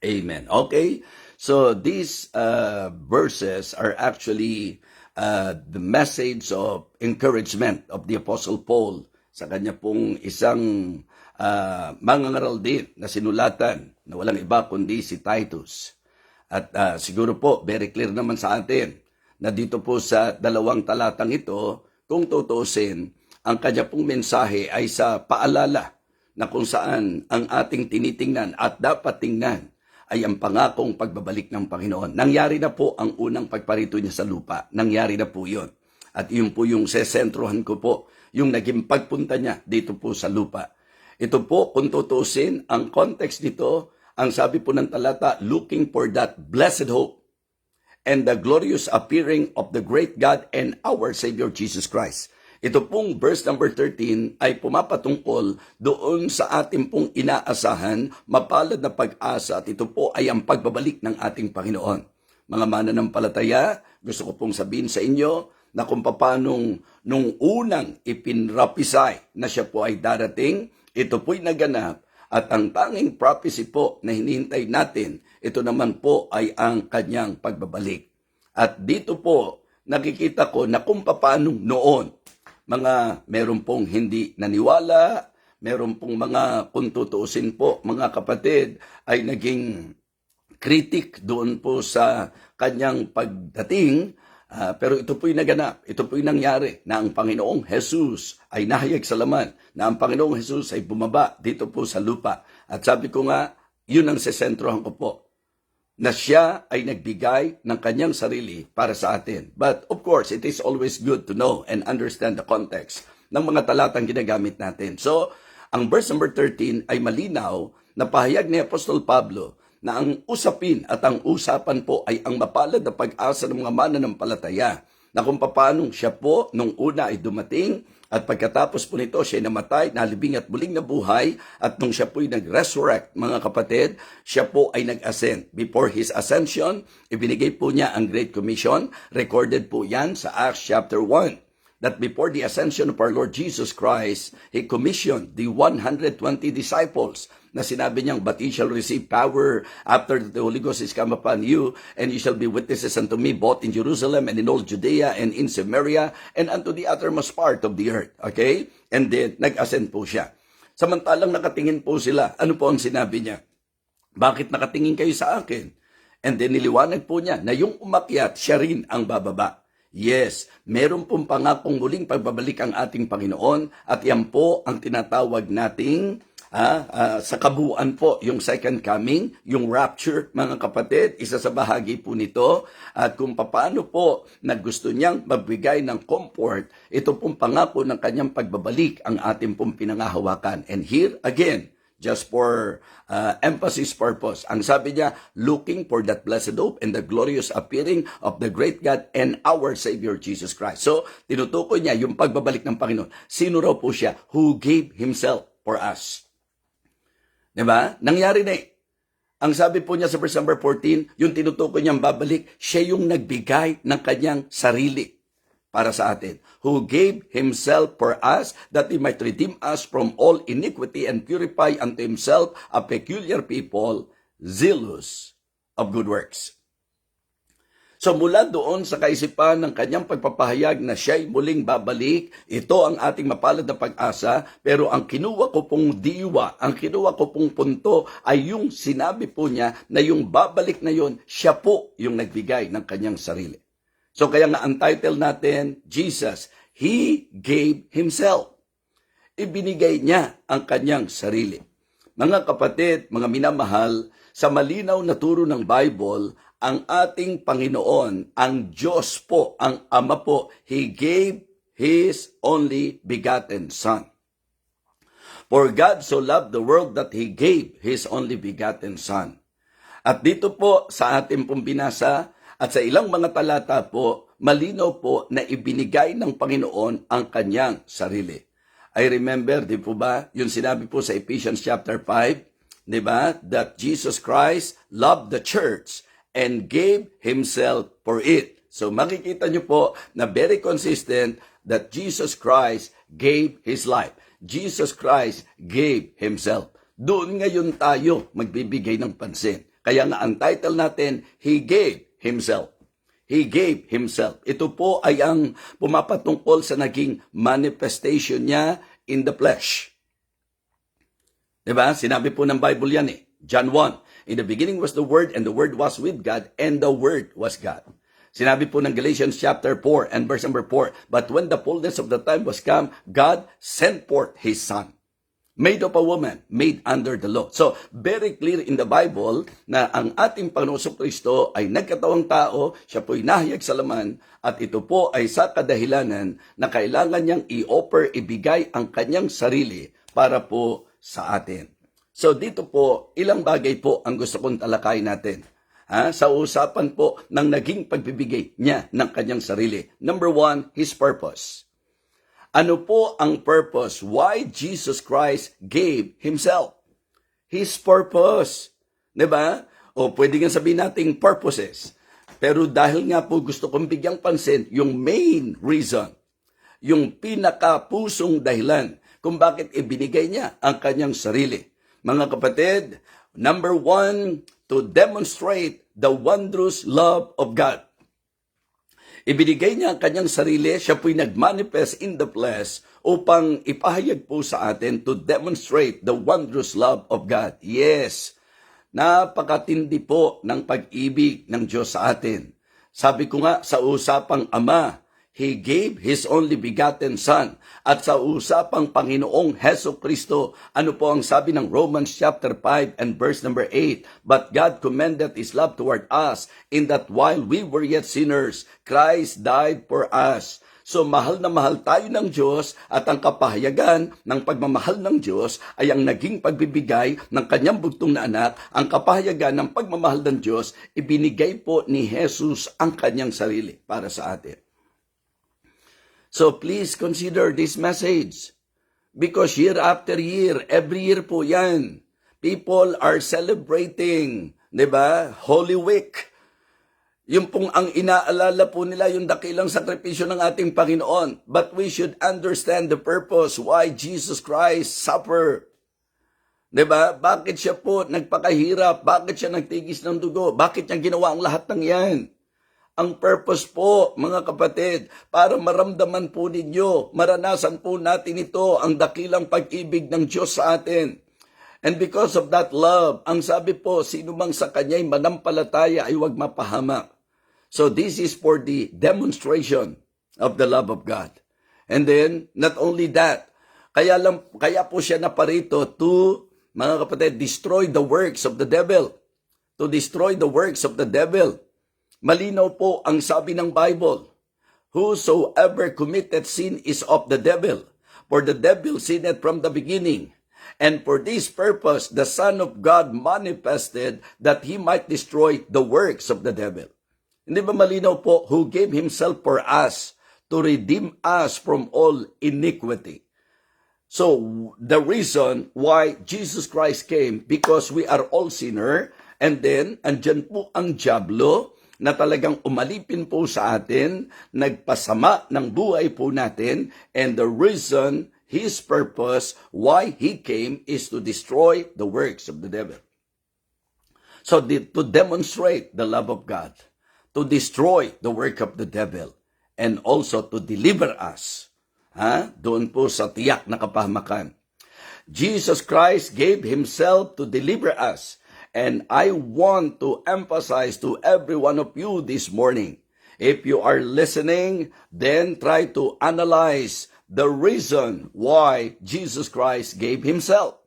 Amen. Okay? So these verses are actually the message of encouragement of the Apostle Paul sa kanya pong isang mangangaral din na sinulatan na walang iba kundi si Titus. At siguro po, very clear naman sa atin na dito po sa dalawang talatang ito, kung tutusin, ang kanya pong mensahe ay sa paalala na kung saan ang ating tinitingnan at dapat tingnan ay ang pangakong pagbabalik ng Panginoon. Nangyari na po ang unang pagparito niya sa lupa. Nangyari na po yun. At yun po yung sesentruhan ko po, yung naging pagpunta niya dito po sa lupa. Ito po, kung tutusin, ang context nito, ang sabi po ng talata, looking for that blessed hope and the glorious appearing of the great God and our Savior Jesus Christ. Ito pong verse number 13 ay pumapatungkol doon sa ating pong inaasahan, mapalad na pag-asa at ito po ay ang pagbabalik ng ating Panginoon. Mga mananampalataya, gusto ko pong sabihin sa inyo na kung paanong nung unang ipinrapisay na siya po ay darating, ito po'y naganap at ang tanging prophecy po na hinihintay natin, ito naman po ay ang kanyang pagbabalik. At dito po, nakikita ko na kung paano noon, meron pong hindi naniwala, meron pong mga, kung tutuusin po, mga kapatid, ay naging critic doon po sa kanyang pagdating, pero ito po'y naganap, ito po'y nangyari na ang Panginoong Jesus ay nahayag sa laman, na ang Panginoong Jesus ay bumaba dito po sa lupa. At sabi ko nga, yun ang sesentrohan ko po, na siya ay nagbigay ng kanyang sarili para sa atin. But of course, it is always good to know and understand the context ng mga talatang ginagamit natin. So, ang verse number 13 ay malinaw na pahayag ni Apostol Pablo na ang usapin at ang usapan po ay ang mapalad na pag-asa ng mga mananampalataya na kung paano siya po nung una ay dumating at pagkatapos po nito siya namatay, nalibing at muling nabuhay at nung siya po'y nag-resurrect, mga kapatid, siya po ay nag-ascend. Before His ascension, ibinigay po niya ang Great Commission. Recorded po yan sa Acts chapter 1. That before the ascension of our Lord Jesus Christ, He commissioned the 120 disciples na sinabi niyang, but ye shall receive power after the Holy Ghost is come upon you, and ye shall be witnesses unto me both in Jerusalem and in all Judea and in Samaria and unto the uttermost part of the earth. Okay? And then, nag-ascend po siya. Samantalang nakatingin po sila, ano po ang sinabi niya? Bakit nakatingin kayo sa akin? And then niliwanag po niya na yung umakyat, siya rin ang bababa. Yes, meron pong pangakong muling pagbabalik ang ating Panginoon at yan po ang tinatawag nating sa kabuuan po, yung second coming, yung rapture, mga kapatid, isa sa bahagi po nito. At kung paano po na gusto niyang magbigay ng comfort, ito pong pangako ng kanyang pagbabalik ang ating pong pinangahawakan. And here again, just for emphasis purpose, ang sabi niya, looking for that blessed hope and the glorious appearing of the great God and our Savior Jesus Christ. So, tinutukoy niya yung pagbabalik ng Panginoon. Sino raw po siya? Who gave Himself for us. Diba? Nangyari na eh. Ang sabi po niya sa verse number 14, yung tinutukoy niyang babalik, siya yung nagbigay ng kanyang sarili para sa atin. Who gave Himself for us, that He might redeem us from all iniquity and purify unto Himself a peculiar people, zealous of good works. So mula doon sa kaisipan ng kanyang pagpapahayag na siya'y muling babalik, ito ang ating mapalad na pag-asa, pero ang kinuha ko pong diwa, ang kinuha ko pong punto ay yung sinabi po niya na yung babalik na yon, siya po yung nagbigay ng kanyang sarili. So kaya nga ang title natin, Jesus, He gave Himself. Ibinigay niya ang kanyang sarili. Mga kapatid, mga minamahal, sa malinaw na turo ng Bible, ang ating Panginoon, ang Diyos po, ang Ama po, He gave His only begotten Son. For God so loved the world that He gave His only begotten Son. At dito po sa ating pong binasa at sa ilang mga talata po, malinaw po na ibinigay ng Panginoon ang kanyang sarili. I remember, di po ba, yung sinabi po sa Ephesians chapter 5, di ba, that Jesus Christ loved the church and gave Himself for it. So makikita nyo po na very consistent that Jesus Christ gave His life. Jesus Christ gave Himself. Doon ngayon tayo magbibigay ng pansin. Kaya nga ang title natin, He Gave Himself. He gave Himself. Ito po ay ang pumapatungkol sa naging manifestation niya in the flesh. Diba? Sinabi po ng Bible yan eh. John 1, in the beginning was the Word, and the Word was with God, and the Word was God. Sinabi po ng Galatians chapter 4 and verse number 4, but when the fullness of the time was come, God sent forth His Son, made of a woman, made under the law. So, very clear in the Bible na ang ating Panginoong Kristo ay nagkatawang tao, siya po'y nahayag sa laman, at ito po ay sa kadahilanan na kailangan niyang i-offer, ibigay ang kanyang sarili para po sa atin. So, dito po, ilang bagay po ang gusto kong talakayin natin. Sa usapan po ng naging pagbibigay niya ng kanyang sarili. Number 1, His purpose. Ano po ang purpose? Why Jesus Christ gave Himself? His purpose. Diba? O pwede nga sabihin natin purposes. Pero dahil nga po gusto kong bigyang pansin, yung main reason, yung pinakapusong dahilan kung bakit ibinigay niya ang kanyang sarili. Mga kapatid, number 1, to demonstrate the wondrous love of God. Ibinigay niya ang kanyang sarili, siya po'y nag-manifest in the flesh upang ipahayag po sa atin to demonstrate the wondrous love of God. Yes, napakatindi po ng pag-ibig ng Diyos sa atin. Sabi ko nga sa usapang Ama, He gave His only begotten Son. At sa usapang Panginoong Heso Kristo, ano po ang sabi ng Romans chapter 5 and verse number 8? But God commended His love toward us, in that while we were yet sinners, Christ died for us. So mahal na mahal tayo ng Diyos, at ang kapahayagan ng pagmamahal ng Diyos ay ang naging pagbibigay ng kanyang bugtong na anak. Ang kapahayagan ng pagmamahal ng Diyos, ibinigay po ni Jesus ang kanyang sarili para sa atin. So please consider this message, because year after year, every year po yan, people are celebrating, di ba? Holy Week. Yung pong ang inaalala po nila yung dakilang sakripisyo ng ating Panginoon. But we should understand the purpose why Jesus Christ suffered. Di ba? Bakit siya po nagpakahirap? Bakit siya nagtigis ng dugo? Bakit niya ginawa ang lahat ng yan? Ang purpose po, mga kapatid, para maramdaman po ninyo, maranasan po natin ito, ang dakilang pag-ibig ng Diyos sa atin. And because of that love, ang sabi po, sino mang sa Kanya'y manampalataya ay huwag mapahamak. So this is for the demonstration of the love of God. And then, not only that, kaya po siya naparito to, mga kapatid, destroy the works of the devil. To destroy the works of the devil. Malinaw po ang sabi ng Bible, whosoever committed sin is of the devil, for the devil sinned from the beginning. And for this purpose, the Son of God manifested that He might destroy the works of the devil. Hindi ba malinaw po, who gave Himself for us to redeem us from all iniquity. So, the reason why Jesus Christ came, because we are all sinner, and then, andyan po ang dyablo, na talagang umalipin po sa atin, nagpasama ng buhay po natin, and the reason, His purpose, why He came, is to destroy the works of the devil. So, to demonstrate the love of God, to destroy the work of the devil, and also to deliver us, doon po sa tiyak na kapahamakan. Jesus Christ gave Himself to deliver us. And I want to emphasize to every one of you this morning, if you are listening, then try to analyze the reason why Jesus Christ gave Himself.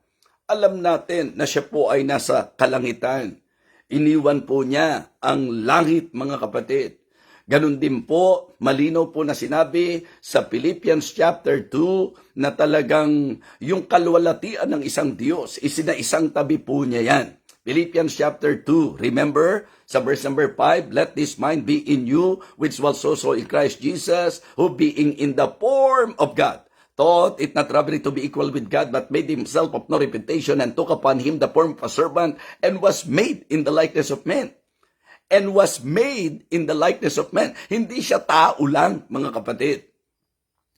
Alam natin na siya po ay nasa kalangitan. Iniwan po niya ang langit, mga kapatid. Ganon din po, malinaw po na sinabi sa Philippians chapter 2 na talagang yung kalwalatian ng isang Diyos, isang tabi po niya yan. Philippians chapter 2, remember, sa verse number 5, let this mind be in you, which was also in Christ Jesus, who being in the form of God, thought it not robbery to be equal with God, but made Himself of no reputation, and took upon Him the form of a servant, and was made in the likeness of men. And was made in the likeness of men. Hindi siya tao lang, mga kapatid.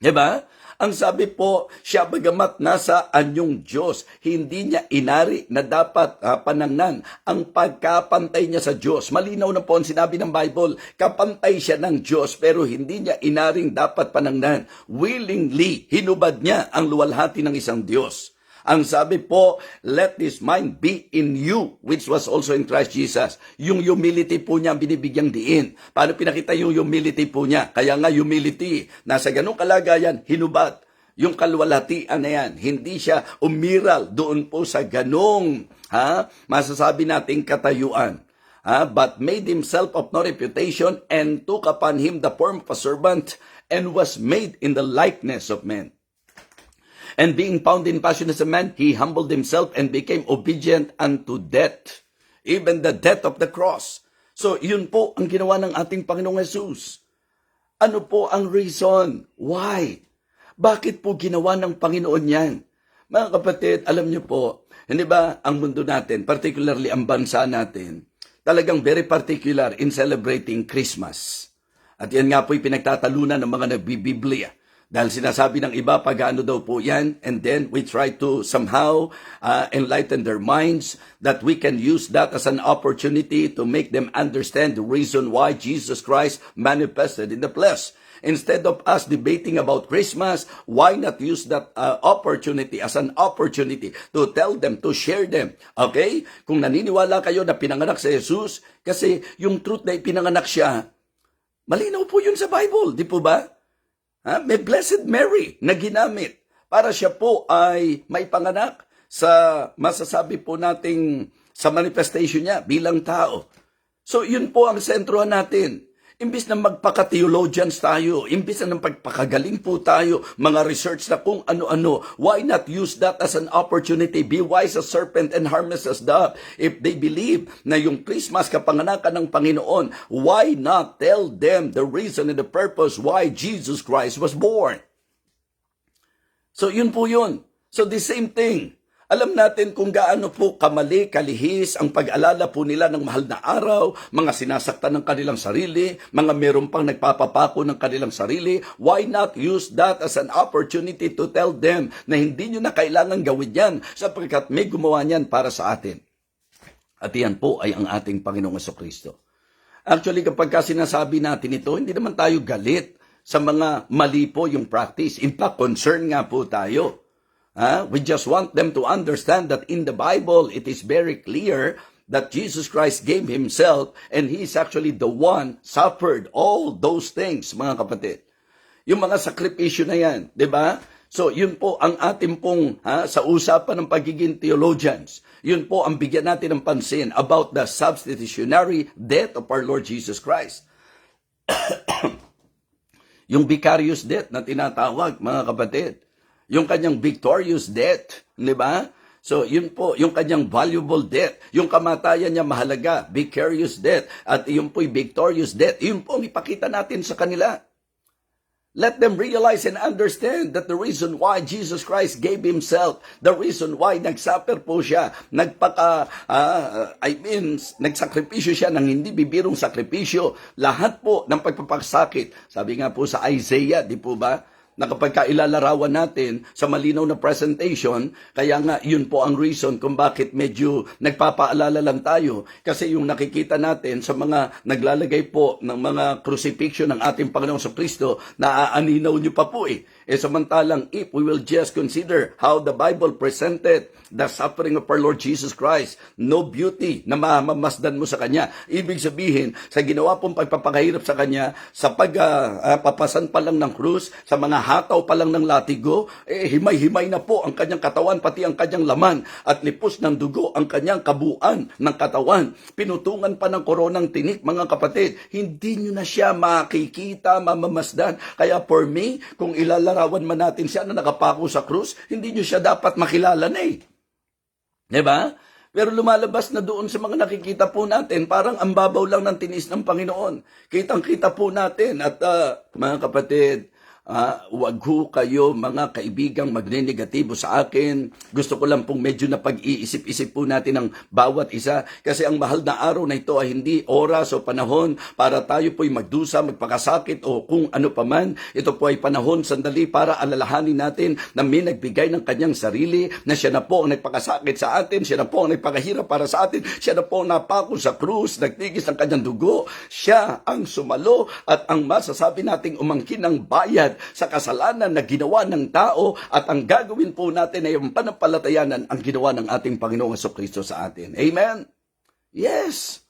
Diba? Ang sabi po, siya bagamat nasa anyong Diyos, hindi niya inari na dapat panangnan ang pagkapantay niya sa Diyos. Malinaw na po ang sinabi ng Bible, kapantay siya ng Diyos pero hindi niya inaring dapat panangnan. Willingly, hinubad niya ang luwalhati ng isang Diyos. Ang sabi po, let this mind be in you, which was also in Christ Jesus. Yung humility po niya ang binibigyang diin. Paano pinakita yung humility po niya? Kaya nga humility, nasa ganung kalagayan, hinubad. Yung kalwalhatian na yan, hindi siya umiral doon po sa ganong, masasabi nating katayuan. But made himself of no reputation and took upon him the form of a servant and was made in the likeness of men. And being found in passion as a man, he humbled himself and became obedient unto death, even the death of the cross. So, yun po ang ginawa ng ating Panginoong Jesus. Ano po ang reason? Why? Bakit po ginawa ng Panginoon yan? Mga kapatid, alam niyo po, hindi ba ang mundo natin, particularly ang bansa natin, talagang very particular in celebrating Christmas. At yan nga po'y pinagtatalunan ng mga nagbibiblia. Dahil sinasabi ng iba, pag-ano daw po yan, and then we try to somehow enlighten their minds that we can use that as an opportunity to make them understand the reason why Jesus Christ manifested in the flesh. Instead of us debating about Christmas, why not use that opportunity as an opportunity to tell them, to share them? Okay? Kung naniniwala kayo na pinanganak si Jesus, kasi yung truth na ipinanganak siya, malinaw po yun sa Bible, di po ba? May Blessed Mary na ginamit para siya po ay may panganak sa masasabi po nating sa manifestation niya bilang tao. So yun po ang sentrohan natin. Imbis na magpaka-theologians tayo, imbis na magpakagaling po tayo, mga research na kung ano-ano, why not use that as an opportunity? Be wise as serpent and harmless as dove. If they believe na yung Christmas kapanganakan ng Panginoon, why not tell them the reason and the purpose why Jesus Christ was born? So yun po yun. So the same thing. Alam natin kung gaano po kamali, kalihis ang pag-alala po nila ng mahal na araw, mga sinasaktan ng kanilang sarili, mga meron pang nagpapapako ng kanilang sarili. Why not use that as an opportunity to tell them na hindi nyo na kailangan gawin yan sapagkat may gumawa niyan para sa atin. At yan po ay ang ating Panginoong Jesucristo. Actually, kapag sinasabi natin ito, hindi naman tayo galit sa mga mali po yung practice. In fact, concern nga po tayo. We just want them to understand that in the Bible, it is very clear that Jesus Christ gave Himself and He is actually the one suffered all those things, mga kapatid. Yung mga sakripisyo na yan, di ba? So, yun po ang ating pong sa usapan ng pagiging theologians. Yun po ang bigyan natin ng pansin about the substitutionary death of our Lord Jesus Christ. Yung vicarious death na tinatawag, mga kapatid. Yung kanyang victorious death, di ba? So, yun po, yung kanyang valuable death. Yung kamatayan niya mahalaga, vicarious death. At yun po'y victorious death. Yun po ang ipakita natin sa kanila. Let them realize and understand that the reason why Jesus Christ gave Himself, the reason why nagsuffer po siya, nagsakripisyo siya ng hindi bibirong sakripisyo, lahat po ng pagpapasakit. Sabi nga po sa Isaiah, di po ba? Na kapag kailalarawan natin sa malinaw na presentation, kaya nga yun po ang reason kung bakit medyo nagpapaalala lang tayo. Kasi yung nakikita natin sa mga naglalagay po ng mga crucifixion ng ating Panginoong Jesucristo, naaaninaw nyo pa po eh. Samantalang if we will just consider how the Bible presented the suffering of our Lord Jesus Christ, no beauty na mamamasdan mo sa Kanya. Ibig sabihin, sa ginawa pong pagpapakahirap sa Kanya, sa pagpapasan pa lang ng krus, sa mga hataw pa lang ng latigo, himay-himay na po ang Kanyang katawan, pati ang Kanyang laman, at lipos ng dugo ang Kanyang kabuuan ng katawan. Pinutungan pa ng koronang tinik, mga kapatid, hindi nyo na siya makikita, mamamasdan. Kaya for me, kung ilalarawan man natin siya na nakapako sa krus, hindi nyo siya dapat makilala na eh. Diba? Pero lumalabas na doon sa mga nakikita po natin, parang ang babaw lang ng tinis ng Panginoon. Kitang-kita po natin at mga kapatid, Wag ho kayo mga kaibigang magne-negatibo sa akin. Gusto ko lang pong medyo na pag-iisip-isip po natin ang bawat isa. Kasi ang mahal na araw na ito ay hindi oras o panahon para tayo po'y magdusa, magpakasakit o kung ano paman. Ito po ay panahon, sandali para alalahanin natin na may nagbigay ng kanyang sarili, na siya na po ang nagpakasakit sa atin, siya na po ang nagpakahirap para sa atin, siya na po ang napako sa krus, nagtigis ng kanyang dugo. Siya ang sumalo at ang masasabi nating umangkin ng bayad sa kasalanan na ginawa ng tao, at ang gagawin po natin ay ang panampalatayanan ang ginawa ng ating Panginoong Jesucristo sa atin. Amen? Yes.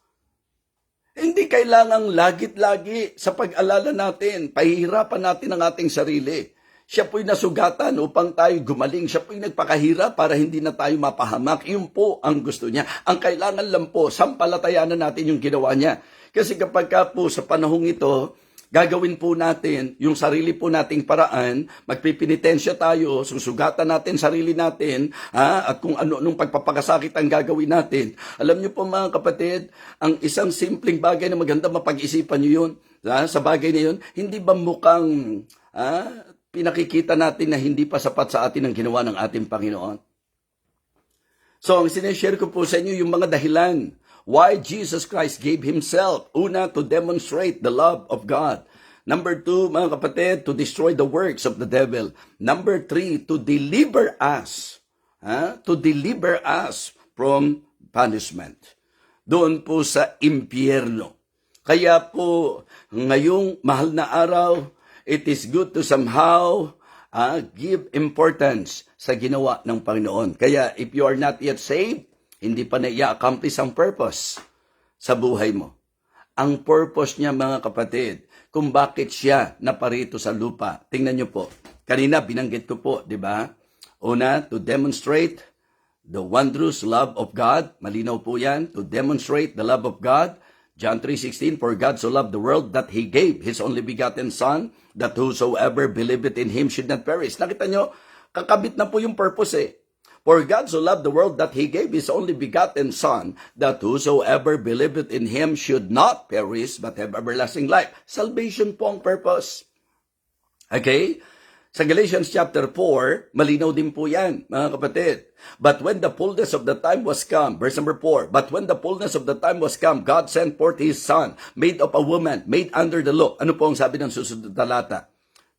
Hindi kailangang lagit-lagi sa pag-alala natin, pahihirapan natin ang ating sarili. Siya po'y nasugatan upang tayo gumaling. Siya po'y nagpakahirap para hindi na tayo mapahamak. Yun po ang gusto niya. Ang kailangan lang po, sampalatayanan natin yung ginawa niya. Kasi kapag po sa panahong ito, gagawin po natin yung sarili po nating paraan, magpipinitensya tayo, susugatan natin sarili natin, at kung ano nung pagpapakasakit ang gagawin natin. Alam niyo po mga kapatid, ang isang simpleng bagay na maganda mapag-isipan niyo yun, sa bagay na yun, hindi ba mukhang pinakikita natin na hindi pa sapat sa atin ang ginawa ng ating Panginoon? So, ang sinishare ko po sa inyo yung mga dahilan why Jesus Christ gave Himself. Una, to demonstrate the love of God. Number 2, mga kapatid, to destroy the works of the devil. Number 3, to deliver us. To deliver us from punishment. Doon po sa impyerno. Kaya po, ngayong mahal na araw, it is good to somehow give importance sa ginawa ng Panginoon. Kaya if you are not yet saved, hindi pa na i-accomplish ang purpose sa buhay mo. Ang purpose niya, mga kapatid, kung bakit siya naparito sa lupa. Tingnan niyo po. Kanina binanggit ko po, di ba? Una, to demonstrate the wondrous love of God. Malinaw po yan. To demonstrate the love of God. John 3:16, for God so loved the world that He gave His only begotten Son, that whosoever believeth in Him should not perish. Nakita nyo, kakabit na po yung purpose eh. For God so loved the world that He gave His only begotten Son, that whosoever believeth in Him should not perish, but have everlasting life. Salvation po ang purpose. Okay? Sa Galatians chapter 4, malinaw din po yan, mga kapatid. But when the fullness of the time was come, verse number 4, but when the fullness of the time was come, God sent forth His Son, made of a woman, made under the law. Ano po ang sabi ng susunod na talata?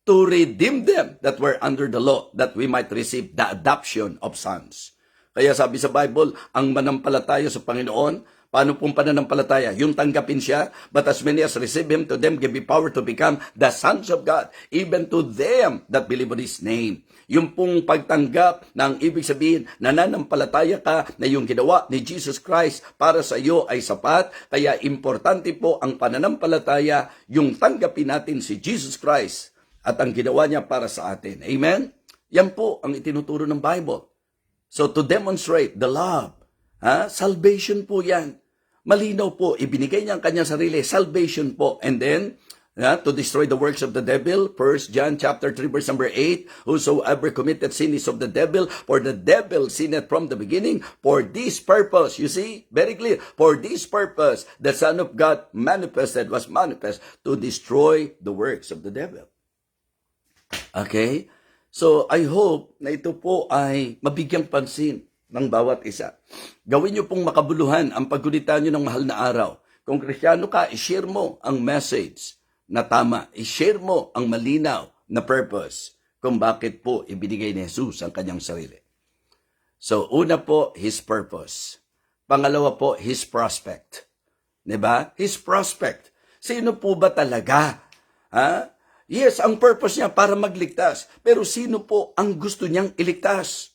To redeem them that were under the law, that we might receive the adoption of sons. Kaya sabi sa Bible, ang manampalataya sa Panginoon, paano pong pananampalataya? Yung tanggapin siya, but as many as receive Him, to them give Him power to become the sons of God, even to them that believe on His name. Yung pong pagtanggap na ang ibig sabihin, nananampalataya ka na yung ginawa ni Jesus Christ para sa iyo ay sapat. Kaya importante po ang pananampalataya, yung tanggapin natin si Jesus Christ at ang ginawa niya para sa atin. Amen? Yan po ang itinuturo ng Bible. So to demonstrate the love, salvation po yan. Malinaw po, ibinigay niya ang kanyang sarili, salvation po. And then, to destroy the works of the devil, 1 John chapter 3 verse number 8, whosoever committed sin is of the devil, for the devil sinned from the beginning. For this purpose, you see, very clear, for this purpose, the Son of God was manifest to destroy the works of the devil. Okay? So, I hope na ito po ay mabigyang pansin ng bawat isa. Gawin niyo pong makabuluhan ang paggunita niyo ng mahal na araw. Kung Kristiyano ka, i-share mo ang message na tama. I-share mo ang malinaw na purpose kung bakit po ibinigay ni Jesus ang kanyang sarili. So, una po, His purpose. Pangalawa po, His prospect. Diba? His prospect. Sino po ba talaga? Yes, ang purpose niya para magligtas. Pero sino po ang gusto niyang iligtas?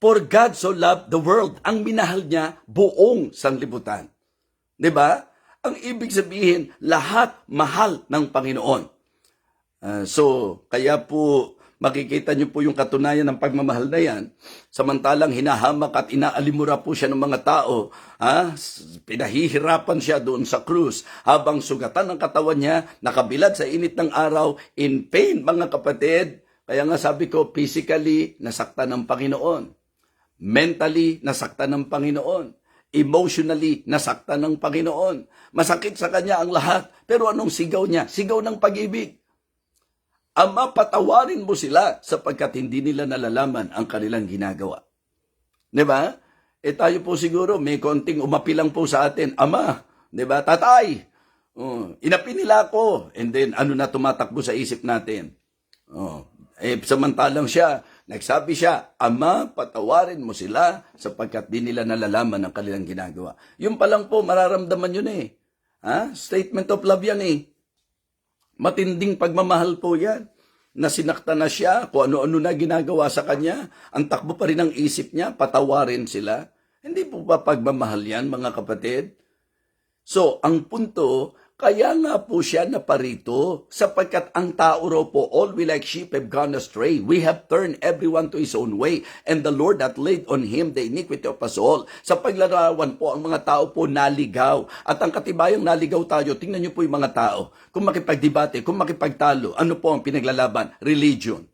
For God so loved the world. Ang minahal niya, buong sanglibutan. Diba? Ang ibig sabihin, lahat mahal ng Panginoon. Kaya po, makikita niyo po yung katunayan ng pagmamahal na yan. Samantalang hinahamak at inaalimura po siya ng mga tao. Pinahihirapan siya doon sa krus. Habang sugatan ng katawan niya, nakabilad sa init ng araw, in pain mga kapatid. Kaya nga sabi ko, physically, nasaktan ng Panginoon. Mentally, nasaktan ng Panginoon. Emotionally, nasaktan ng Panginoon. Masakit sa kanya ang lahat. Pero anong sigaw niya? Sigaw ng pag-ibig. Ama, patawarin mo sila sapagkat hindi nila nalalaman ang kanilang ginagawa. Di ba? Tayo po siguro, may konting umapi lang po sa atin. Ama, di ba? Tatay, inapi nila ako. And then, ano na tumatakbo sa isip natin? Samantalang siya, nagsabi siya, Ama, patawarin mo sila sapagkat di nila nalalaman ang kanilang ginagawa. Yung pa lang po, mararamdaman yun eh. Statement of love yan eh. Matinding pagmamahal po yan. Nasinakta na siya, kung ano-ano na ginagawa sa kanya, ang takbo pa rin ng isip niya, patawarin sila. Hindi po ba pagmamahal yan, mga kapatid? So, ang punto, kaya nga po siya naparito, sapagkat ang tao raw po, all we like sheep have gone astray. We have turned everyone to his own way, and the Lord hath laid on him the iniquity of us all. Sa paglarawan po, ang mga tao po naligaw. At ang katibayang naligaw tayo, tingnan niyo po yung mga tao. Kung makipagdebate, kung makipagtalo, ano po ang pinaglalaban? Religion.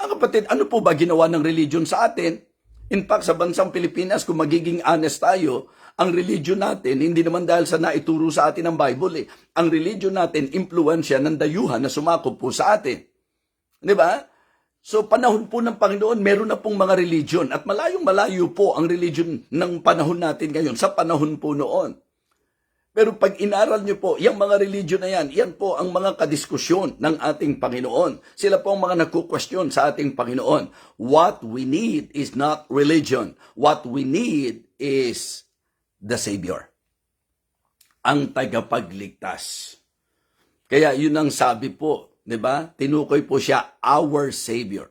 Ang kapatid, ano po ba ginawa ng religion sa atin? In fact, sa bansang Pilipinas, kung magiging honest tayo, ang religion natin, hindi naman dahil sa naituro sa atin ng Bible eh. Ang religion natin, impluensya ng dayuhan na sumakop po sa atin. Di ba? So, panahon po ng Panginoon, meron na pong mga religion. At malayong-malayo po ang religion ng panahon natin ngayon, sa panahon po noon. Pero pag inaral nyo po, yung mga religion na yan po ang mga kadiskusyon ng ating Panginoon. Sila po ang mga nagkukwestiyon sa ating Panginoon. What we need is not religion. What we need is the Savior. Ang tagapagligtas. Kaya yun ang sabi po, di ba? Tinukoy po siya, our Savior.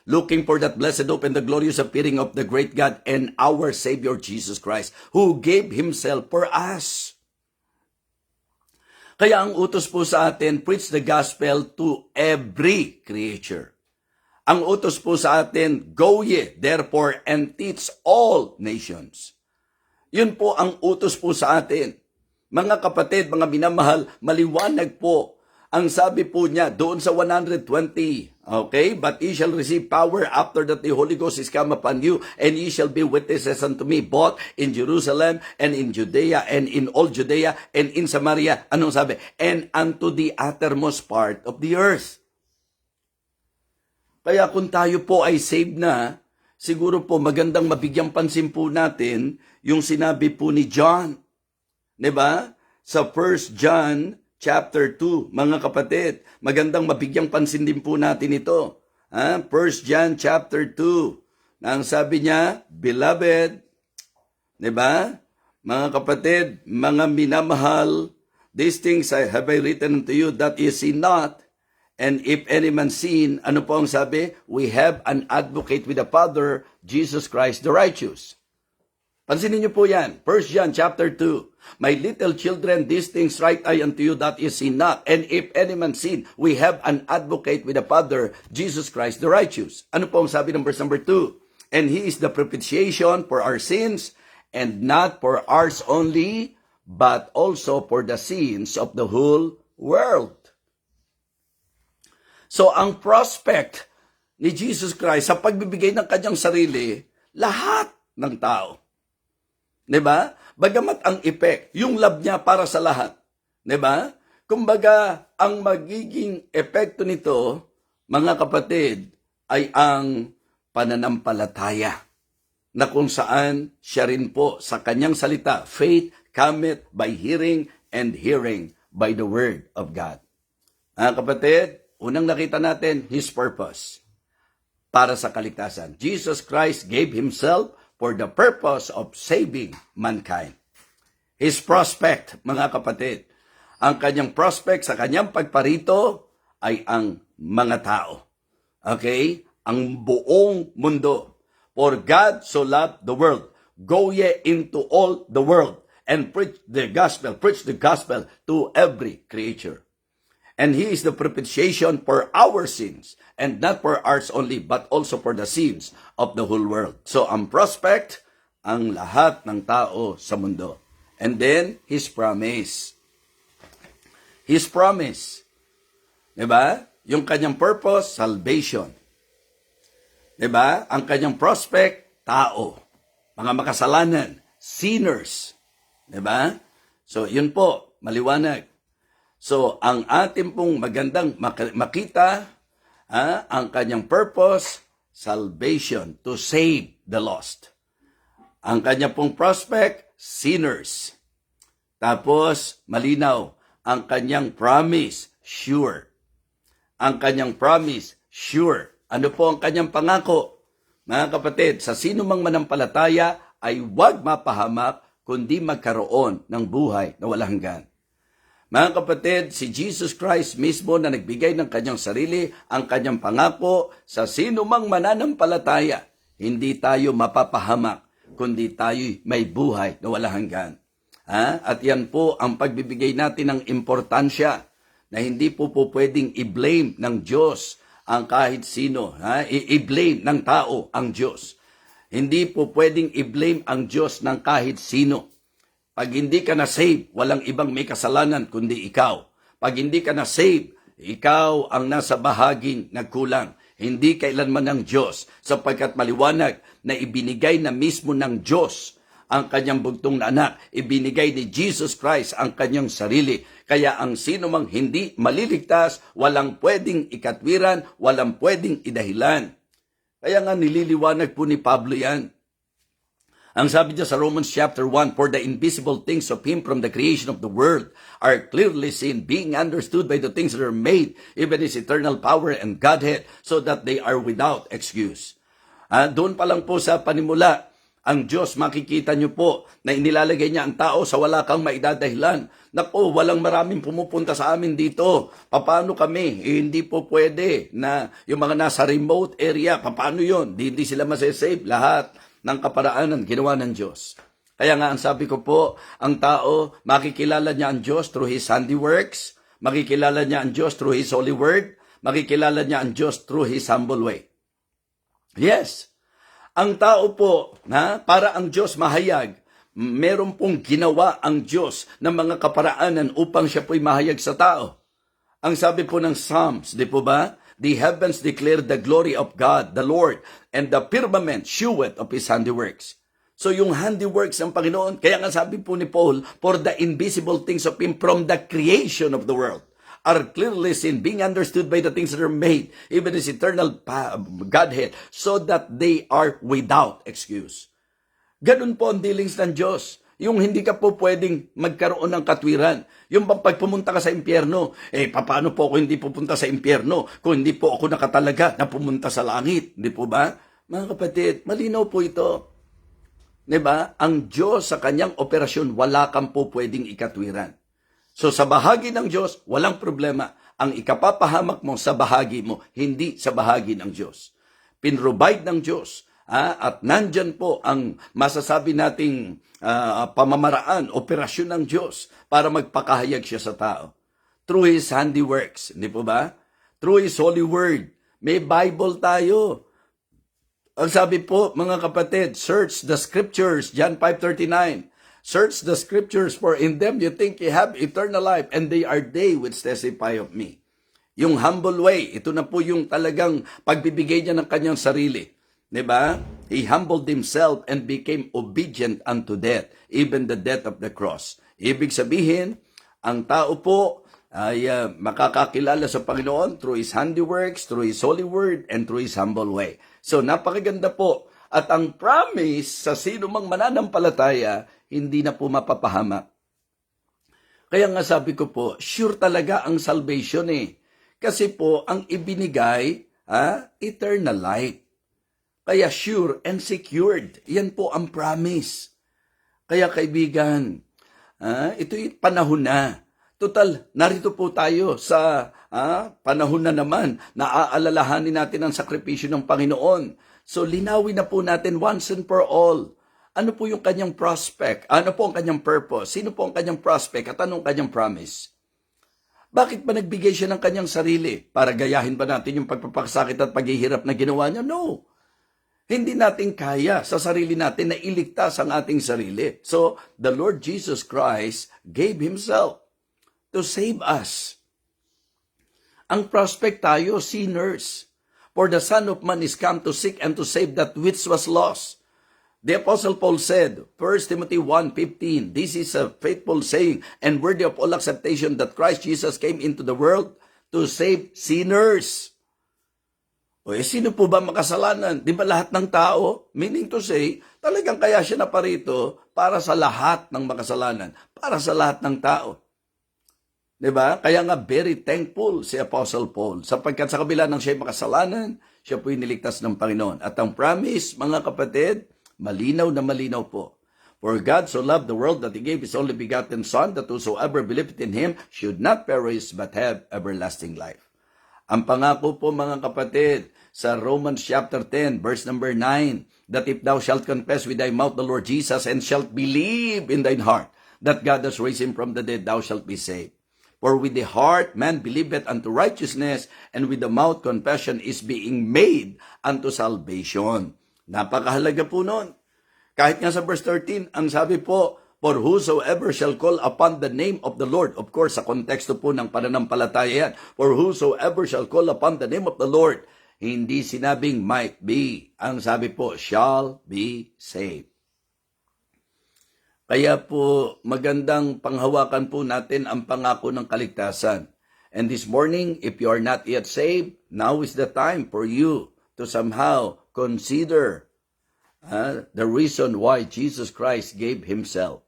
Looking for that blessed hope and the glorious appearing of the great God and our Savior Jesus Christ, who gave Himself for us. Kaya ang utos po sa atin, preach the gospel to every creature. Ang utos po sa atin, go ye, therefore, and teach all nations. Yun po ang utos po sa atin. Mga kapatid, mga minamahal, maliwanag po. Ang sabi po niya doon sa 120, okay? But ye shall receive power after that the Holy Ghost is come upon you, and ye shall be witnesses unto me, both in Jerusalem, and in Judea, and in all Judea, and in Samaria. Anong sabi? And unto the uttermost part of the earth. Kaya kung tayo po ay saved na, siguro po magandang mabigyang pansin po natin yung sinabi po ni John. Diba? Sa 1 John chapter 2, mga kapatid, magandang mabigyang pansin din po natin ito. 1 John chapter 2, na ang sabi niya, Beloved, diba? Mga kapatid, mga minamahal, these things have I written unto you that ye see not, and if any man sin, ano po ang sabi? We have an advocate with the Father, Jesus Christ the righteous. Pansinin niyo po yan. 1 John chapter 2. My little children, these things write I unto you that ye sin not. And if any man sin, we have an advocate with the Father, Jesus Christ the righteous. Ano po ang sabi ng verse number 2? And He is the propitiation for our sins, and not for ours only, but also for the sins of the whole world. So, ang prospect ni Jesus Christ sa pagbibigay ng kanyang sarili, lahat ng tao. Diba? Bagamat ang effect, yung love niya para sa lahat. Diba? Kumbaga, ang magiging epekto nito, mga kapatid, ay ang pananampalataya. Na kung saan siya rin po sa kanyang salita, faith cometh by hearing, and hearing by the word of God. Mga kapatid, unang nakita natin, His purpose para sa kaligtasan. Jesus Christ gave Himself for the purpose of saving mankind. His prospect, mga kapatid, ang kanyang prospect sa kanyang pagparito ay ang mga tao. Okay? Ang buong mundo. For God so loved the world. Go ye into all the world and preach the gospel to every creature. And He is the propitiation for our sins, and not for ours only, but also for the sins of the whole world. So, ang prospect, ang lahat ng tao sa mundo. And then, His promise. His promise. Diba? Yung kanyang purpose, salvation. Diba? Ang kanyang prospect, tao. Mga makasalanan, sinners. Diba? So, yun po, maliwanag. So, ang ating pong magandang makita, Ang kanyang purpose, salvation, to save the lost. Ang kanyang pong prospect, sinners. Tapos, malinaw, ang kanyang promise, sure. Ang kanyang promise, sure. Ano po ang kanyang pangako? Mga kapatid, sa sino mang manampalataya ay huwag mapahamak kundi magkaroon ng buhay na walang hanggan. Mga kapatid, si Jesus Christ mismo na nagbigay ng kanyang sarili, ang kanyang pangako, sa sino mang mananampalataya, hindi tayo mapapahamak, kundi tayo may buhay na walang hanggan. At yan po ang pagbibigay natin ng importansya na hindi po pwedeng i-blame ng Diyos ang kahit sino. I-blame ng tao ang Diyos. Hindi po pwedeng i-blame ang Diyos ng kahit sino. Pag hindi ka na save, walang ibang may kasalanan kundi ikaw. Pag hindi ka na save, ikaw ang nasa bahaging nagkulang. Hindi kailanman ng Diyos, sapagkat maliwanag na ibinigay na mismo ng Diyos ang kanyang bugtong na anak. Ibinigay ni Jesus Christ ang kanyang sarili. Kaya ang sino mang hindi maliligtas, walang pwedeng ikatwiran, walang pwedeng idahilan. Kaya nga nililiwanag po ni Pablo yan. Ang sabi niya sa Romans chapter 1, for the invisible things of Him from the creation of the world are clearly seen, being understood by the things that are made, even His eternal power and Godhead, so that they are without excuse. Doon pa lang po sa panimula, ang Diyos, makikita niyo po na inilalagay niya ang tao sa wala kang maidadahilan. Naku, walang maraming pumupunta sa amin dito. Paano kami? Hindi po pwede na yung mga nasa remote area, paano yun? Hindi sila masasave lahat ng kaparaanan ginawa ng Diyos. Kaya nga ang sabi ko po, ang tao, makikilala niya ang Diyos through His handiworks, makikilala niya ang Diyos through His holy word, makikilala niya ang Diyos through His humble way. Yes, ang tao po, para ang Diyos mahayag, meron pong ginawa ang Diyos ng mga kaparaanan upang siya po'y mahayag sa tao. Ang sabi po ng Psalms, di po ba? The heavens declare the glory of God, the Lord, and the firmament sheweth of His handiworks. So yung handiworks ng Panginoon, kaya nga sabi po ni Paul, for the invisible things of Him from the creation of the world are clearly seen, being understood by the things that are made, even His eternal Godhead, so that they are without excuse. Ganun po ang dealings ng Diyos. Yung hindi ka po pwedeng magkaroon ng katwiran. Yung pag pumunta ka sa impyerno, paano po ako hindi pupunta sa impyerno kung hindi po ako nakatalaga na pumunta sa langit? Hindi po ba? Mga kapatid, malinaw po ito. Diba? Ang Diyos sa kanyang operasyon, wala kang po pwedeng ikatwiran. So sa bahagi ng Diyos, walang problema. Ang ikapapahamak mo sa bahagi mo, hindi sa bahagi ng Diyos. Pinrovide ng Diyos. At nandyan po ang masasabi nating pamamaraan, operasyon ng Diyos para magpakahayag siya sa tao. Through His handiworks, hindi po ba? Through His holy word. May Bible tayo. Ang sabi po, mga kapatid, search the scriptures, John 5:39. Search the scriptures, for in them you think you have eternal life, and they are they which testify of me. Yung humble way, ito na po yung talagang pagbibigay niya ng kanyang sarili. Diba? He humbled Himself and became obedient unto death, even the death of the cross. Ibig sabihin, ang tao po ay makakakilala sa Panginoon through His handiworks, through His holy word, and through His humble way. So, napakaganda po. At ang promise sa sino mang mananampalataya, hindi na po mapapahamak. Kaya nga sabi ko po, sure talaga ang salvation Kasi po, ang ibinigay, eternal life. Kaya sure and secured. Yan po ang promise. Kaya kaibigan, ito'y panahon na. Total, narito po tayo sa panahon na naman na aalalahanin natin ang sakripisyo ng Panginoon. So linawin na po natin once and for all. Ano po yung kanyang prospect? Ano po ang kanyang purpose? Sino po ang kanyang prospect? At anong kanyang promise? Bakit ba nagbigay siya ng kanyang sarili? Para gayahin ba natin yung pagpapakasakit at paghihirap na ginawa niya? No. Hindi natin kaya sa sarili natin na iligtas ang ating sarili. So, the Lord Jesus Christ gave Himself to save us. Ang prospect tayo, sinners. For the Son of Man is come to seek and to save that which was lost. The Apostle Paul said, 1 Timothy 1:15, this is a faithful saying and worthy of all acceptation that Christ Jesus came into the world to save sinners. O sino po ba makasalanan? Di ba lahat ng tao? Meaning to say, talagang kaya siya naparito para sa lahat ng makasalanan, para sa lahat ng tao. Di ba? Kaya nga very thankful si Apostle Paul sapagkat sa kabila ng siya'y makasalanan, siya po'y niligtas ng Panginoon. At ang promise, mga kapatid, malinaw na malinaw po. For God so loved the world that He gave His only begotten Son, that whosoever believeth in Him should not perish but have everlasting life. Ang pangako po, mga kapatid, sa Romans chapter 10, verse number 9, that if thou shalt confess with thy mouth the Lord Jesus and shalt believe in thine heart that God has raised Him from the dead, thou shalt be saved. For with the heart man believeth unto righteousness, and with the mouth confession is being made unto salvation. Napakahalaga po nun. Kahit nga sa verse 13, ang sabi po, for whosoever shall call upon the name of the Lord. Of course, sa konteksto po ng pananampalataya yan. For whosoever shall call upon the name of the Lord. Hindi sinabing might be. Ang sabi po, shall be saved. Kaya po, magandang panghawakan po natin ang pangako ng kaligtasan. And this morning, if you are not yet saved, now is the time for you to somehow consider the reason why Jesus Christ gave Himself.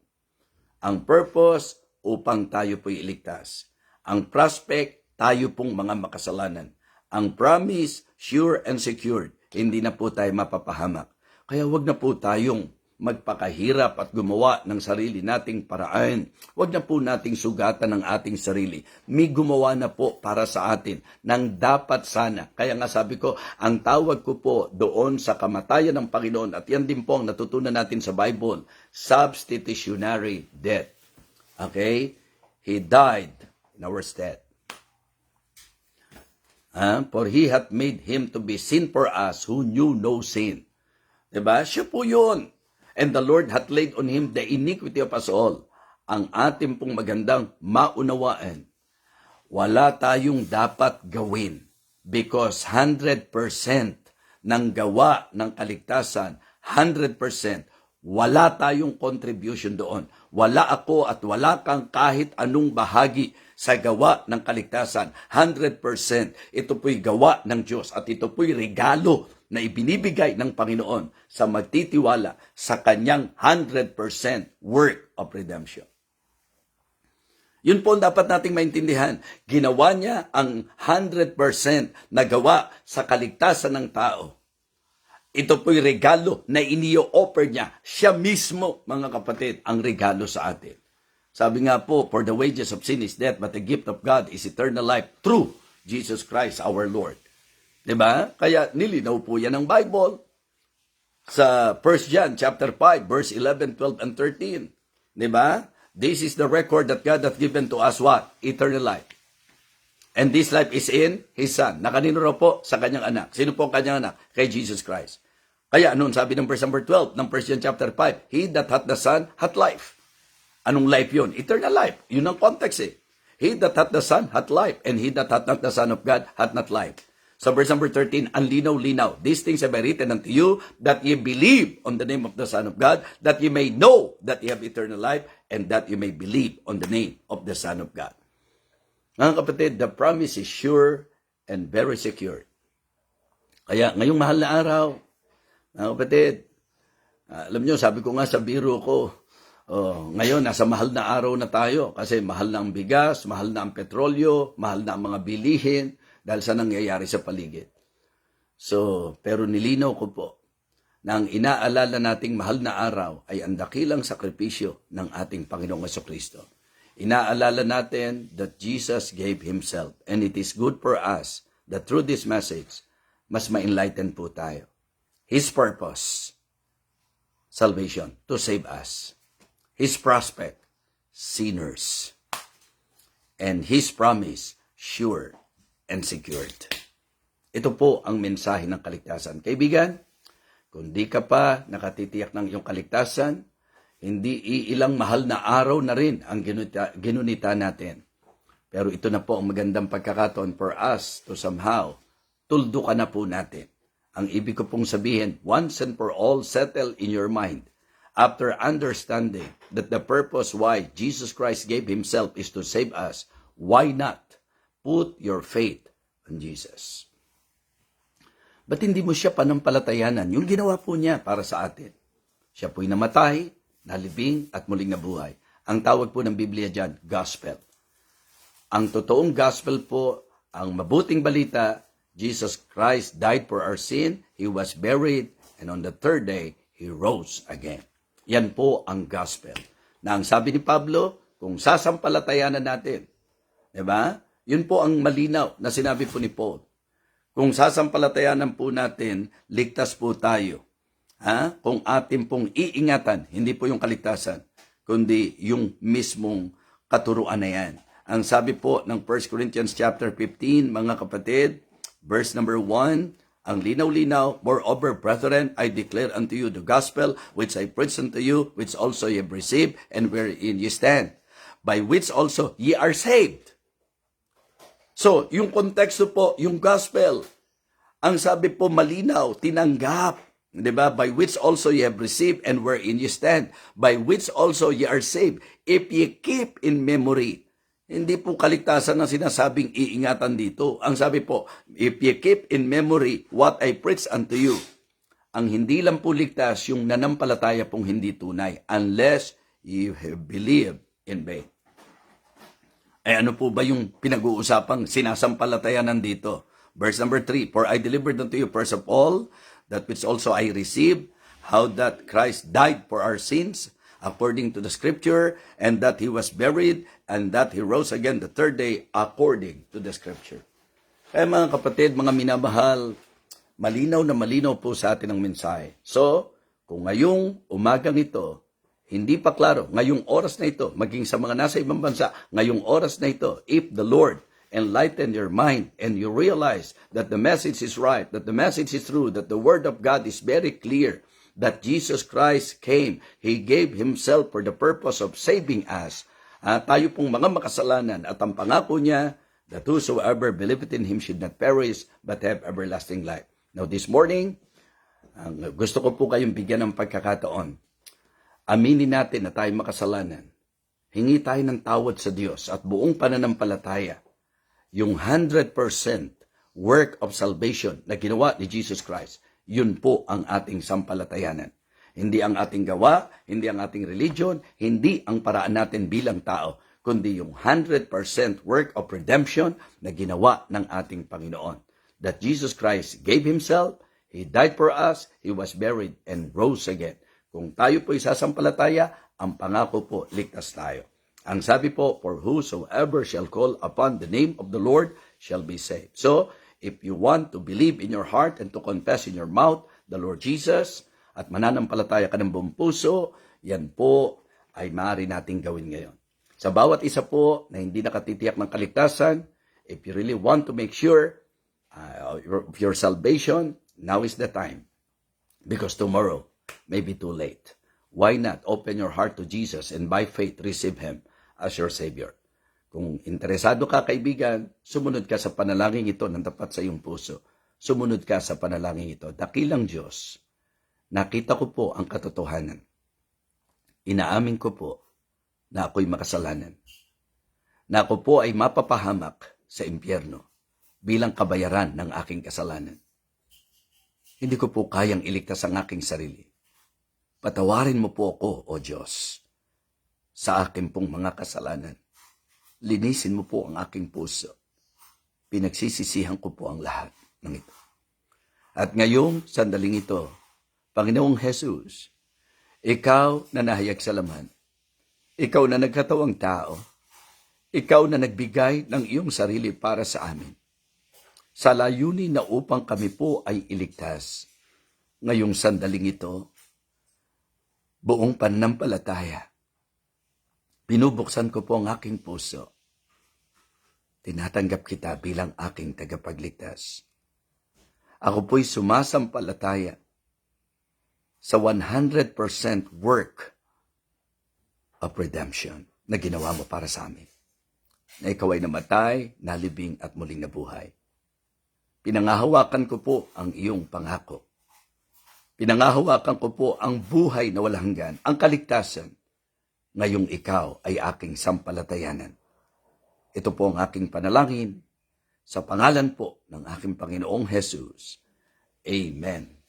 Ang purpose, upang tayo po'y iligtas. Ang prospect, tayo pong mga makasalanan. Ang promise, sure and secured. Hindi na po tayo mapapahamak. Kaya wag na po tayong magpakahirap at gumawa ng sarili nating paraan. Huwag na po nating sugatan ng ating sarili. May gumawa na po para sa atin ng dapat sana. Kaya nga sabi ko, ang tawag ko po doon sa kamatayan ng Panginoon, at yan din po ang natutunan natin sa Bible, substitutionary death. Okay? He died in our stead. For He hath made Him to be sin for us who knew no sin. Diba? Siya po yun. And the Lord hath laid on Him the iniquity of us all. Ang ating pong magandang maunawaan. Wala tayong dapat gawin because 100% ng gawa ng kaligtasan, 100%, wala tayong contribution doon. Wala ako at wala kang kahit anong bahagi sa gawa ng kaligtasan. 100%. Ito po'y gawa ng Diyos at ito po'y regalo na ibinibigay ng Panginoon sa magtitiwala sa kanyang 100% work of redemption. Yun po dapat nating maintindihan. Ginawa niya ang 100% na gawa sa kaligtasan ng tao. Ito po'y regalo na iniyo-offer niya. Siya mismo, mga kapatid, ang regalo sa atin. Sabi nga po, for the wages of sin is death, but the gift of God is eternal life through Jesus Christ our Lord. Diba? Kaya nilinaw po yan ng Bible sa 1 John chapter 5, verse 11, 12, and 13. Diba? This is the record that God hath given to us what? Eternal life. And this life is in His Son. Nakanino raw po? Sa kanyang anak. Sino po ang kanyang anak? Kay Jesus Christ. Kaya anong sabi ng verse number 12 ng 1 John chapter 5? He that hath the Son hath life. Anong life yun? Eternal life. Yun ang context eh. He that hath the Son hath life, and he that hath not the Son of God hath not life. So verse number 13, ang linaw-linaw. These things have I written unto you, that ye believe on the name of the Son of God, that ye may know that ye have eternal life, and that ye may believe on the name of the Son of God. Mga kapatid, the promise is sure and very secure. Kaya ngayong mahal na araw, mga kapatid, alam nyo, sabi ko nga sa biro ko, ngayon, nasa mahal na araw na tayo kasi mahal na ang bigas, mahal na ang petrolyo, mahal na ang mga bilihin dahil sa nangyayari sa paligid. So, pero nilinaw ko po na ang inaalala nating mahal na araw ay ang dakilang sakripisyo ng ating Panginoong Jesucristo. Inaalala natin that Jesus gave Himself, and it is good for us that through this message, mas ma-enlighten po tayo. His purpose, salvation, to save us. His prospect, sinners. And His promise, sure and secured. Ito po ang mensahe ng kaligtasan. Kaibigan, kung di ka pa nakatitiyak ng iyong kaligtasan, hindi iilang mahal na araw na rin ang ginunita natin. Pero ito na po ang magandang pagkakataon for us to somehow tuldukan na po natin. Ang ibig ko pong sabihin, once and for all, settle in your mind. After understanding that the purpose why Jesus Christ gave Himself is to save us, why not put your faith on Jesus? Ba't hindi mo siya panampalatayanan? Yung ginawa po niya para sa atin. Siya po'y namatay, nalibing, at muling nabuhay. Ang tawag po ng Biblia dyan, gospel. Ang totoong gospel po, ang mabuting balita, Jesus Christ died for our sin, He was buried, and on the third day, He rose again. Yan po ang gospel. Na ang sabi ni Pablo, kung sasampalatayanan natin, diba? Yun po ang malinaw na sinabi po ni Paul. Kung sasampalatayanan po natin, ligtas po tayo. Kung atin pong iingatan, hindi po yung kaligtasan, kundi yung mismong katuruan na yan. Ang sabi po ng 1 Corinthians chapter 15, mga kapatid, verse number 1, ang linaw-linaw, moreover, brethren, I declare unto you the gospel which I preached unto you, which also ye have received, and wherein ye stand, by which also ye are saved. So, yung konteksto po, yung gospel, ang sabi po malinaw, tinanggap, di ba? By which also ye have received and wherein ye stand, by which also ye are saved, if ye keep in memory. Hindi po kaligtasan ang sinasabing iingatan dito. Ang sabi po, if ye keep in memory what I preach unto you. Ang hindi lang po ligtas, yung nanampalataya pong hindi tunay, unless you have believed in vain. Ano po ba yung pinag-uusapang sinasampalatayanan dito? Verse number 3, for I delivered unto you first of all, that which also I received, how that Christ died for our sins, according to the scripture, and that He was buried, and that He rose again the third day, according to the scripture. Kaya mga kapatid, mga minamahal, malinaw na malinaw po sa atin ang mensahe. So, kung ngayong umagang ito, hindi pa klaro, ngayong oras na ito, maging sa mga nasa ibang bansa, ngayong oras na ito, if the Lord enlighten your mind and you realize that the message is right, that the message is true, that the Word of God is very clear, that Jesus Christ came, He gave Himself for the purpose of saving us. Tayo pong mga makasalanan at ang pangako niya, that whosoever believeth in Him should not perish, but have everlasting life. Now this morning, gusto ko po kayong bigyan ng pagkakataon. Aminin natin na tayo makasalanan. Hingi tayo ng tawad sa Diyos at buong pananampalataya. Yung 100% work of salvation na ginawa ni Jesus Christ, yun po ang ating sampalatayanan. Hindi ang ating gawa, hindi ang ating religion, hindi ang paraan natin bilang tao, kundi yung 100% work of redemption na ginawa ng ating Panginoon. That Jesus Christ gave Himself, He died for us, He was buried, and rose again. Kung tayo po isasampalataya, ang pangako po, ligtas tayo. Ang sabi po, for whosoever shall call upon the name of the Lord shall be saved. So, if you want to believe in your heart and to confess in your mouth the Lord Jesus, at mananampalataya ka ng buong puso, yan po ay maaari nating gawin ngayon. Sa bawat isa po na hindi nakatitiyak ng kaligtasan, if you really want to make sure of your salvation, now is the time. Because tomorrow may be too late. Why not open your heart to Jesus and by faith receive Him as your Savior? Kung interesado ka, kaibigan, sumunod ka sa panalangin ito ng tapat sa iyong puso. Sumunod ka sa panalangin ito. Dakilang Diyos, nakita ko po ang katotohanan. Inaamin ko po na ako'y makasalanan. Na ako po ay mapapahamak sa impyerno bilang kabayaran ng aking kasalanan. Hindi ko po kayang iligtas ang aking sarili. Patawarin mo po ako, O Diyos, sa aking pong mga kasalanan. Linisin mo po ang aking puso. Pinagsisisihan ko po ang lahat ng ito. At ngayong sandaling ito, Panginoong Jesus, Ikaw na nahayag sa laman, Ikaw na nagkatawang tao, Ikaw na nagbigay ng iyong sarili para sa amin, sa layunin na upang kami po ay iligtas. Ngayong sandaling ito, buong pananampalataya, binubuksan ko po ang aking puso. Tinatanggap kita bilang aking tagapagligtas. Ako po'y sumasampalataya sa 100% work of redemption na ginawa mo para sa amin. Na ikaw ay namatay, nalibing at muling nabuhay. Pinangahawakan ko po ang iyong pangako. Pinangahawakan ko po ang buhay na walang hanggan, ang kaligtasan. Ngayong ikaw ay aking sampalatayanan. Ito po ang aking panalangin sa pangalan po ng aking Panginoong Jesus. Amen.